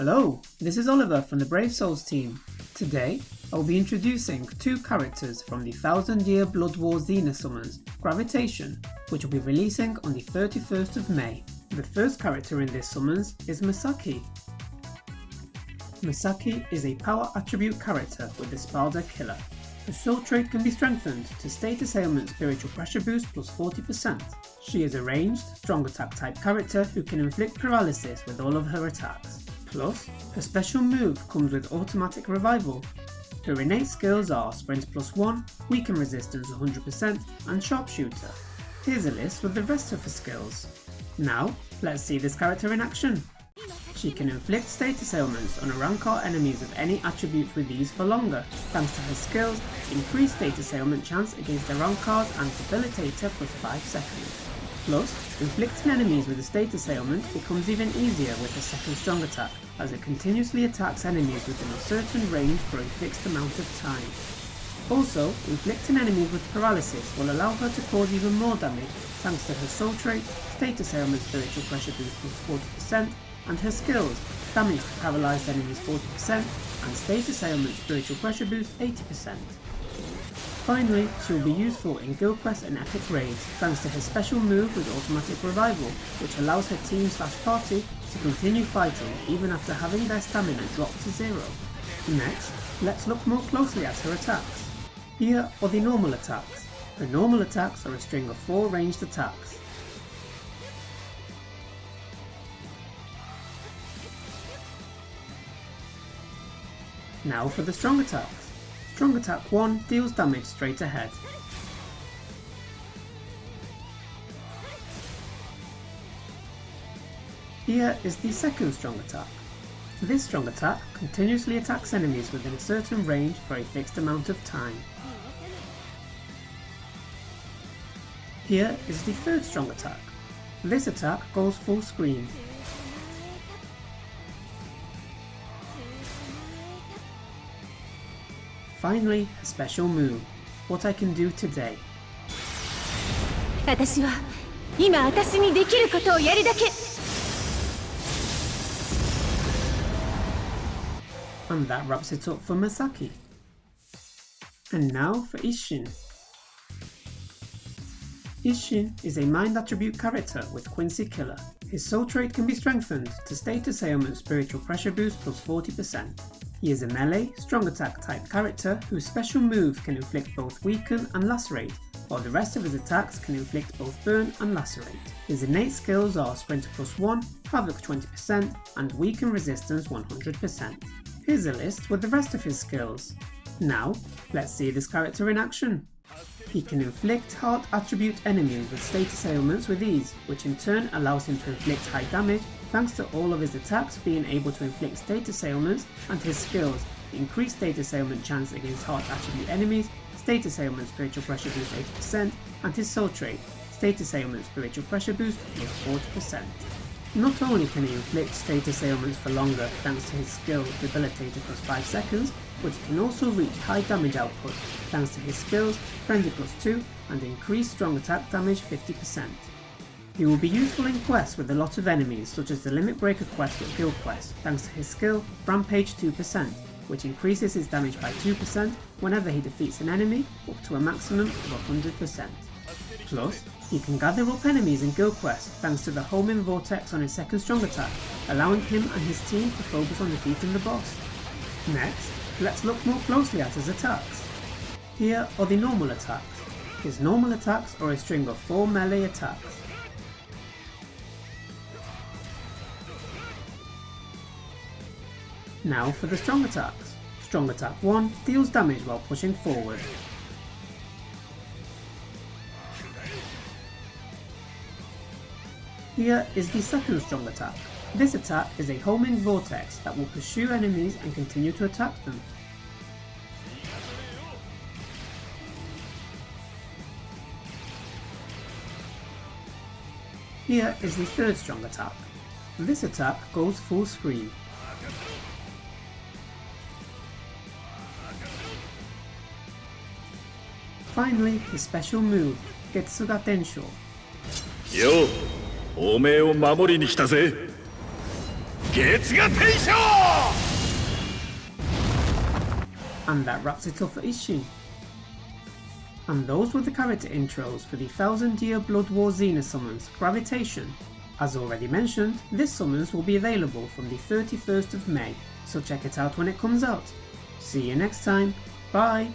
Hello, this is Oliver from the Brave Souls team. Today, I will be introducing two characters from the 1000-year Blood War Zenith summons, Gravitation, which will be releasing on the 31st of May. The first character in this summons is Masaki. Masaki is a power attribute character with the Sparda Killer. Her soul trait can be strengthened to status ailment spiritual pressure boost plus 40%. She is a ranged, strong attack type character who can inflict paralysis with all of her attacks. Plus, her special move comes with automatic revival. Her innate skills are Sprint plus 1, Weaken Resistance 100% and Sharpshooter. Here's a list with the rest of her skills. Now, let's see this character in action. She can inflict status ailments on rank R enemies of any attribute with ease for longer. Thanks to her skills, increase status ailment chance against the rank Rs and Debilitator plus 5 seconds. Plus, inflicting enemies with a status ailment becomes even easier with her second strong attack, as it continuously attacks enemies within a certain range for a fixed amount of time. Also, inflicting enemies with paralysis will allow her to cause even more damage thanks to her soul trait, status ailment spiritual pressure boost plus 40%, and her skills, damage to paralysed enemies 40% and status ailment spiritual pressure boost 80%. Finally, she will be useful in guild quests and epic raids thanks to her special move with automatic revival, which allows her team/party to continue fighting even after having their stamina drop to 0. Next, let's look more closely at her attacks. Here are the normal attacks. Her normal attacks are a string of 4 ranged attacks. Now for the strong attacks. Strong attack 1 deals damage straight ahead. Here is the second strong attack. This strong attack continuously attacks enemies within a certain range for a fixed amount of time. Here is the third strong attack. This attack goes full screen. Finally, a special move, what I can do today. 私は今私にできることをやるだけ。 And that wraps it up for Masaki. And now for Isshin. Isshin is a mind attribute character with Quincy Killer. His soul trait can be strengthened to status ailment spiritual pressure boost plus 40%. He is a melee, strong attack type character whose special move can inflict both weaken and lacerate, while the rest of his attacks can inflict both burn and lacerate. His innate skills are Sprinter plus 1, Havoc 20% and Weaken Resistance 100%. Here's a list with the rest of his skills. Now, let's see this character in action. He can inflict heart attribute enemies with status ailments with ease, which in turn allows him to inflict high damage thanks to all of his attacks being able to inflict status ailments, and his skills increase status ailment chance against heart attribute enemies, status ailment spiritual pressure boost 80%, and his soul trait, status ailment spiritual pressure boost plus 40%. Not only can he inflict status ailments for longer thanks to his skill Debilitator plus 5 seconds, but he can also reach high damage output thanks to his skills Frenzy plus 2 and increased strong attack damage 50%. He will be useful in quests with a lot of enemies such as the Limit Breaker quest at Guild Quest thanks to his skill Rampage 2%, which increases his damage by 2% whenever he defeats an enemy up to a maximum of 100%. Plus, he can gather up enemies in Guild Quest thanks to the Homing Vortex on his second strong attack, allowing him and his team to focus on defeating the boss. Next, let's look more closely at his attacks. Here are the normal attacks. His normal attacks are a string of 4 melee attacks. Now for the strong attacks. Strong attack 1 deals damage while pushing forward. Here is the second strong attack. This attack is a homing vortex that will pursue enemies and continue to attack them. Here is the third strong attack. This attack goes full screen. Finally, his special move, Getsuga Tensho. よう、おめえを守りに来たぜ。Gravitation! And that wraps it up for Isshin. And those were the character intros for the 1000-year Blood War Zenith summons, Gravitation. As already mentioned, this summons will be available from the 31st of May, so check it out when it comes out. See you next time, bye!